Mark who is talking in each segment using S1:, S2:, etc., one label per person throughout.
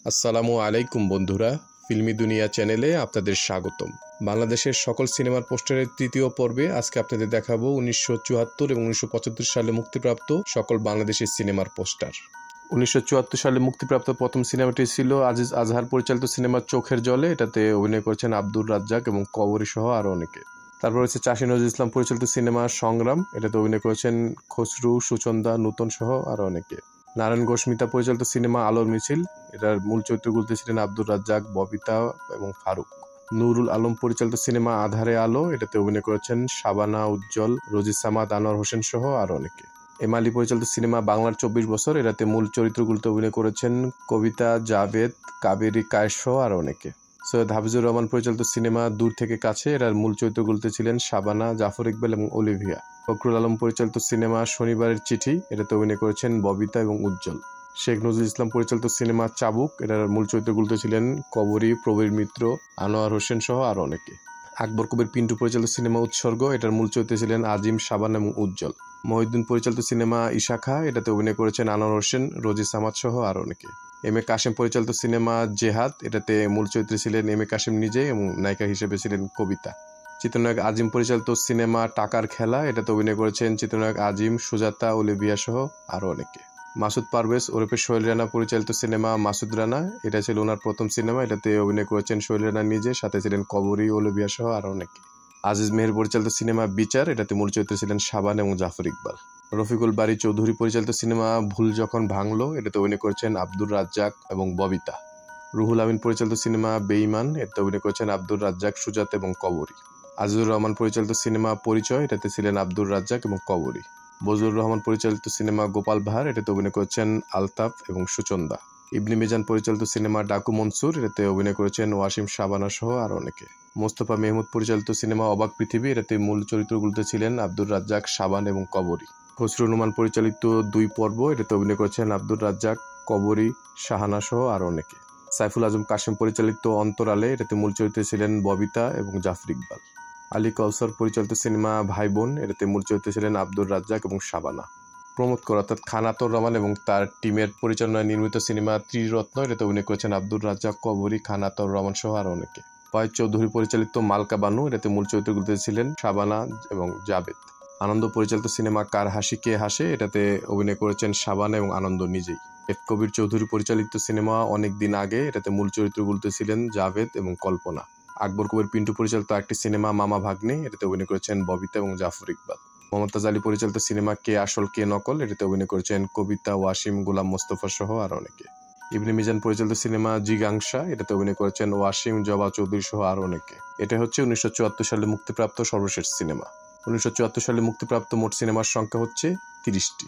S1: আসসালামু আলাইকুম বন্ধুরা, ফিল্মি দুনিয়া চ্যানেলে আপনাদের স্বাগতম। বাংলাদেশের সকল সিনেমার পোস্টারের তৃতীয় পর্বে আজকে আপনাদের দেখাবো 1974 এবং 1975 সালে মুক্তিপ্রাপ্ত সকল বাংলাদেশের সিনেমার পোস্টার। 1974 সালে মুক্তিপ্রাপ্ত প্রথম সিনেমাটি ছিল আজিজ আজহার পরিচালিত সিনেমা চোখের জলে। এটাতে অভিনয় করেছেন আব্দুর রাজ্জাক এবং কবরী সহ আরও অনেকে। তারপর হচ্ছে চাষী নজরুল ইসলাম পরিচালিত সিনেমা সংগ্রাম। এটাতে অভিনয় করেছেন খসরু, সুচন্দা, নূতন সহ আরও অনেকে। নারায়ণ ঘোষ মিতা পরিচালিত সিনেমা আলোর মিছিল। এটার মূল চরিত্রগুলোতে ছিলেন আব্দুর রাজ্জাক, ববিতা এবং ফারুক। নুরুল আলম পরিচালিত সিনেমা আধারে আলো। এটাতে অভিনয় করেছেন শাবানা, উজ্জ্বল, রোজি সামাদ, আনোয়ার হোসেন সহ আরও অনেকে। এমালি পরিচালিত সিনেমা বাংলার 24 বছর। এটাতে মূল চরিত্রগুলোতে অভিনয় করেছেন কবিতা, জাভেদ, কাবেরী, কায়েস সহ আরও অনেকে। সৈয়দ হাফিজুর রহমান পরিচালিত সিনেমা দূর থেকে কাছে। এটার মূল চরিত্রগুলোতে ছিলেন শাবানা, জাফর ইকবাল এবং অলিভিয়া। ফখরুল আলম পরিচালিত সিনেমা শনিবারের চিঠি। এটাতে অভিনয় করেছেন ববিতা এবং উজ্জ্বল। শেখ নজরুল ইসলাম পরিচালিত সিনেমা চাবুক। এটার মূল চরিত্রগুলোতে ছিলেন কবরী, প্রবীর মিত্র, আনোয়ার হোসেন সহ আরও অনেকে। আকবর কবির পিন্টু পরিচালিত সিনেমা উৎসর্গ। এটার মূল চরিত্রে ছিলেন আজিম, শাবানা এবং উজ্জ্বল। মহিউদ্দিন পরিচালিত সিনেমা ইশাখা। এটাতে অভিনয় করেছেন আনোয়ার হোসেন, রোজি সামাদ সহ আরও অনেকে। এম এ কাশেম পরিচালিত সিনেমা জেহাদ। এটাতে মূল চরিত্রে ছিলেন এম এ কাশেম নিজে এবং নায়িকা হিসেবে ছিলেন কবিতা। চিত্রনায়ক আজিম পরিচালিত সিনেমা টাকার খেলা। এটাতে অভিনয় করেছেন চিত্রনায়ক আজিম, সুজাতা, অলিভিয়া সহ আরও অনেকে। মাসুদ পারভেজ ওরফে সোহেল রানা পরিচালিত সিনেমা মাসুদ রানা। এটা ছিল ওনার প্রথম সিনেমা। এটাতে অভিনয় করেছেন সোহেল রানা নিজে, সাথে ছিলেন কবরী, অলিভিয়া সহ আরও অনেকে। আজিজ মেহের পরিচালিত সিনেমা বিচার। এটাতে মূল চরিত্রে ছিলেন শাবান এবং জাফর ইকবাল। রফিকুল বারী চৌধুরী পরিচালিত সিনেমা ভুল যখন ভাঙলো। এটাতে অভিনয় করেছেন আব্দুর রাজ্জাক এবং ববিতা। রুহুল আমিন পরিচালিত সিনেমা বেঈমান। এটাতে অভিনয় করেছেন আব্দুর রাজ্জাক, সুজাত এবং কবরী। আজিজুর রহমান পরিচালিত সিনেমা পরিচয়। এটাতে ছিলেন আব্দুর রাজ্জাক এবং কবরী। বজলুর রহমান পরিচালিত সিনেমা গোপাল ভাঁড়। এটাতে অভিনয় করেছেন আলতাফ এবং সুচন্দা। ইবনে মিজান পরিচালিত সিনেমা ডাকু মনসুর। এটাতে অভিনয় করেছেন ওয়াসিম, শাবানা সহ আরও অনেকে। মোস্তফা মেহমুদ পরিচালিত সিনেমা অবাক পৃথিবী। এটাতে মূল চরিত্রগুলোতে ছিলেন আব্দুর রাজ্জাক, শাবান এবং কবরী। খসরু নুমান পরিচালিত 2 পর্ব। এটাতে অভিনয় করেছেন আব্দুর রাজ্জাক, কবরী, শাহানা সহ আরও অনেকে। সাইফুল আজম কাশেম পরিচালিত অন্তরালে। এটাতে মূল চরিত্রে ছিলেন ববিতা এবং জাফর ইকবাল। আলী কৌসর পরিচালিত সিনেমা ভাই বোন। এটাতে মূল চরিত্রে ছিলেন আব্দুর রাজ্জাক এবং শাবানা। প্রমোদ কর অর্থাৎ খান আতর রহমান এবং তার টিমের পরিচালনায় নির্মিত সিনেমা ত্রিরত্ন। এটাতে অভিনয় করেছেন আব্দুর রাজ্জাক, কবরী, খান আতর রহমান সহ আরও অনেকে। ফয়েজ চৌধুরী পরিচালিত মালকা বানু। এটাতে মূল চরিত্রগুলোতে ছিলেন শাবানা এবং জাভেদ। আনন্দ পরিচালিত সিনেমা কার হাসি কে হাসে। এটাতে অভিনয় করেছেন শাবানা এবং আনন্দ নিজেই। এফ কবির চৌধুরী পরিচালিত সিনেমা অনেক দিন আগে। এটাতে মূল চরিত্রগুলোতে ছিলেন জাভেদ এবং কল্পনা। আকবর কবির পিন্টু পরিচালিত একটি সিনেমা মামা ভাগ্নে। এটাতে অভিনয় করেছেন ববিতা এবং জাফর ইকবাল। মমতাজ আলী পরিচালিত সিনেমা কে আসল কে নকল। এটাতে অভিনয় করেছেন কবিতা, ওয়াসিম, গোলাম মোস্তফা সহ আরও অনেকে। ইবনে মিজান পরিচালিত সিনেমা জিগাংসা। এটাতে অভিনয় করেছেন ওয়াসিম, জবা চৌধুরী সহ আরও অনেকে। এটা হচ্ছে 1974 সালে মুক্তিপ্রাপ্ত সর্বশেষ সিনেমা। 1974 সালে মুক্তিপ্রাপ্ত মোট সিনেমার সংখ্যা হচ্ছে 30টি।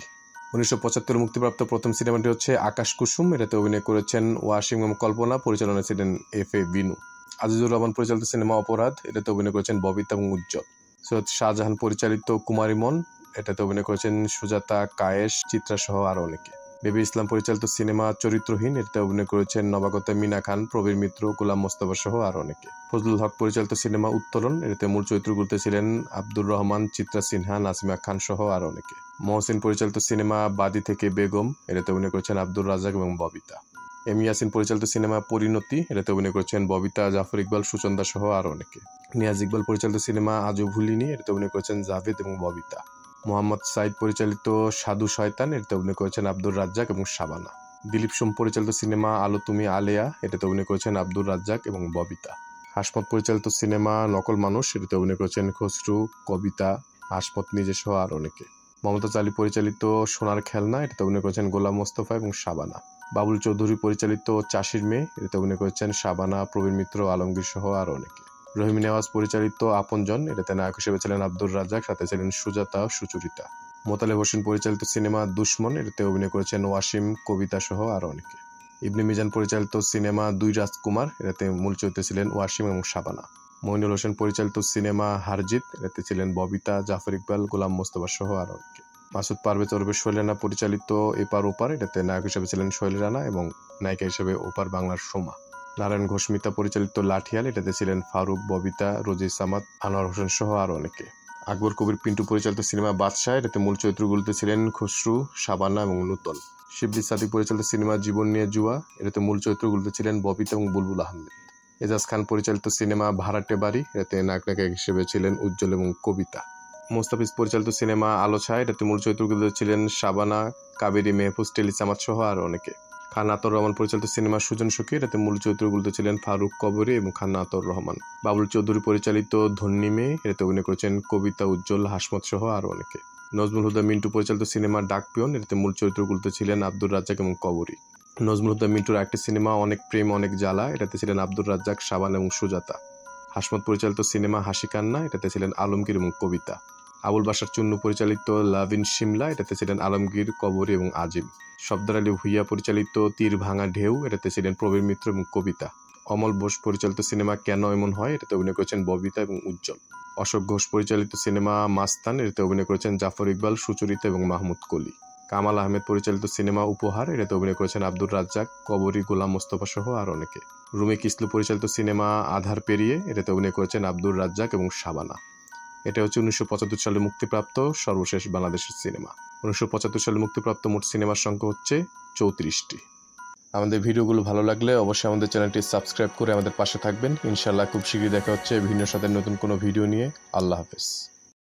S1: 1975 মুক্তিপ্রাপ্ত প্রথম সিনেমাটি হচ্ছে আকাশ কুসুম। এটাতে অভিনয় করেছেন ওয়াসিম এবং কল্পনা, পরিচালনা ছিলেন এফ এ বিনু। আজিজুর রহমান পরিচালিত সিনেমা অপরাধ। এটাতে অভিনয় করেছেন ববিতা এবং উজ্জ্বল। সৈয়দ শাহজাহান পরিচালিত কুমারী মন। এটাতে অভিনয় করেছেন সুজাতা, কায়েস, চিত্রা সহ আরও অনেকে। বেবি ইসলাম পরিচালিত সিনেমা চরিত্রহীন। এটাতে অভিনয় করেছেন নবাগতা মিনা খান, প্রবীর মিত্র, গোলাম মোস্তফা সহ আরও অনেকে। ফজলুল হক পরিচালিত সিনেমা উত্তরণ। এটাতে মূল চরিত্রগুলোতে ছিলেন আব্দুর রহমান, চিত্রা সিনহা, নাসিমা খান সহ আরও অনেকে। মহসিন পরিচালিত সিনেমা বাদী থেকে বেগম। এটাতে অভিনয় করেছেন আব্দুর রাজ্জাক এবং ববিতা। এম ইয়াসিন পরিচালিত সিনেমা পরিণতি। এটাতে অভিনয় করেছেন ববিতা, জাফর ইকবাল, সুচন্দা সহ আরও অনেকে। নিয়াজ ইকবাল পরিচালিত সিনেমা আজও ভুলিনি। এটাতে অভিনয় করেছেন জাভেদ এবং ববিতা। মোহাম্মদ সাইদ পরিচালিত সাধু শয়তান। এটাতে অভিনয় করেছেন আব্দুর রাজ্জাক এবং শাবানা। দিলীপ সোম পরিচালিত সিনেমা আলো তুমি আলেয়া। এটাতে অভিনয় করেছেন আব্দুর রাজ্জাক এবং ববিতা। হাসমত পরিচালিত সিনেমা নকল মানুষ। এটাতে অভিনয় করেছেন খসরু, কবিতা, হাসমত নিজে সহ আরও অনেকে। মমতাজ আলী পরিচালিত সোনার খেলনা। এটাতে অভিনয় করেছেন গোলাম মোস্তফা এবং শাবানা। বাবুল চৌধুরী পরিচালিত চাষির মেয়ে। এটাতে অভিনয় করেছেন শাবানা, প্রবীর মিত্র, আলমগীর সহ আরও অনেকে। রহিম নেওয়াজ পরিচালিত আপনজন। এটাতে নায়ক হিসেবে ছিলেন আব্দুর রাজ্জাক, সাথে ছিলেন সুজাতা, সুচরিতা। মোতালেব হোসেন পরিচালিত সিনেমা দুশ্মন। এটাতে অভিনয় করেছেন ওয়াসিম, কবিতা সহ আরও অনেকে। ইবনে মিজান পরিচালিত সিনেমা দুই রাজকুমার। এটাতে মূল চরিত্রে ছিলেন ওয়াসিম এবং শাবানা। মইনুল হোসেন পরিচালিত সিনেমা হারজিত। এটাতে ছিলেন ববিতা, জাফর ইকবাল, গোলাম মোস্তফা সহ আরও অনেকে। মাসুদ পারভেজ ওরফে সোহেল রানা পরিচালিত এপার ওপার। এটাতে নায়ক হিসেবে ছিলেন সোহেল রানা এবং নায়িকা হিসেবে ওপার বাংলার সোমা। নারায়ণ ঘোষ মিতা পরিচালিত লাঠিয়াল। এটাতে ছিলেন ফারুক, ববিতা, রোজি সামাদ, আনোয়ার হোসেন সহ আরও অনেকে। আকবর কবির পিন্টু পরিচালিত সিনেমা বাদশাহ। এটাতে মূল চরিত্রগুলোতে ছিলেন খসরু, শাবানা এবং নূতন। শিবলি সাদিক পরিচালিত সিনেমা জীবন নিয়ে জুয়া, এটাতে মূল চরিত্রগুলোতে ছিলেন ববিতা এবং বুলবুল আহমেদ। এজাজ খান পরিচালিত সিনেমা ভাড়াটে বাড়ি, এটাতে নায়ক হিসেবে ছিলেন উজ্জ্বল এবং কবিতা। মোস্তাফিজ পরিচালিত সিনেমা আলো ছায়া, এটাতে মূল চরিত্রগুলোতে ছিলেন শাবানা, কাবেরী, মেহফুজ, টেলি সামাদ সহ আরও অনেকে। খান আতর রহমান পরিচালিত সিনেমা সুজন সুখী, এটাতে মূল চরিত্রগুলোতে ছিলেন ফারুক কবরী এবং খান আতর রহমান। বাবুল চৌধুরী পরিচালিত ধন্যী মেয়ে, এটাতে অভিনয় করেছেন কবিতা, উজ্জ্বল, হাসমত সহ আরও অনেকে। নজমুল হুদা মিন্টু পরিচালিত সিনেমা ডাক পিয়ন, এটাতে মূল চরিত্রগুলোতে ছিলেন আব্দুর রাজ্জাক এবং কবরী। নজমুল হুদা মিন্টুর একটি সিনেমা অনেক প্রেম অনেক জ্বালা, এটাতে ছিলেন আব্দুর রাজ্জাক, শাবান এবং সুজাতা। হাসমত পরিচালিত সিনেমা হাসি কান্না, এটাতে ছিলেন আলমগীর এবং কবিতা। আবুল বাশার চুন্নু পরিচালিত লাভ ইন শিমলা, এটাতে ছিলেন আলমগীর, কবরী এবং আজিম। শব্দার আলী ভুইয়া পরিচালিত তীর ভাঙা ঢেউ, এটাতে ছিলেন প্রবীর মিত্র এবং কবিতা। অমল বোস পরিচালিত সিনেমা কেন এমন হয়, এটাতে অভিনয় করেছেন ববিতা এবং উজ্জ্বল। অশোক ঘোষ পরিচালিত সিনেমা মাস্তান, এটাতে অভিনয় করেছেন জাফর ইকবাল, সুচরিতা এবং মাহমুদ কলি। কামাল আহমেদ পরিচালিত সিনেমা উপহার, এটাতে অভিনয় করেছেন আব্দুর রাজ্জাক, কবরী, গোলাম মোস্তফা সহ আর অনেকে। রুমি কিসলু পরিচালিত সিনেমা আধার পেরিয়ে, এটাতে অভিনয় করেছেন আব্দুর রাজ্জাক এবং শাবানা। এটা হচ্ছে 1975 সালে মুক্তিপ্রাপ্ত সর্বশেষ বাংলাদেশের সিনেমা। 1975 সালে মুক্তিপ্রাপ্ত মোট সিনেমার সংখ্যা হচ্ছে 34টি। আমাদের ভিডিওগুলো ভালো লাগলে অবশ্যই আমাদের চ্যানেলটি সাবস্ক্রাইব করে আমাদের পাশে থাকবেন। ইনশাআল্লাহ খুব শীঘ্রই দেখা হচ্ছে ভিন্ন সাথে নতুন কোনো ভিডিও নিয়ে। আল্লাহ হাফেজ।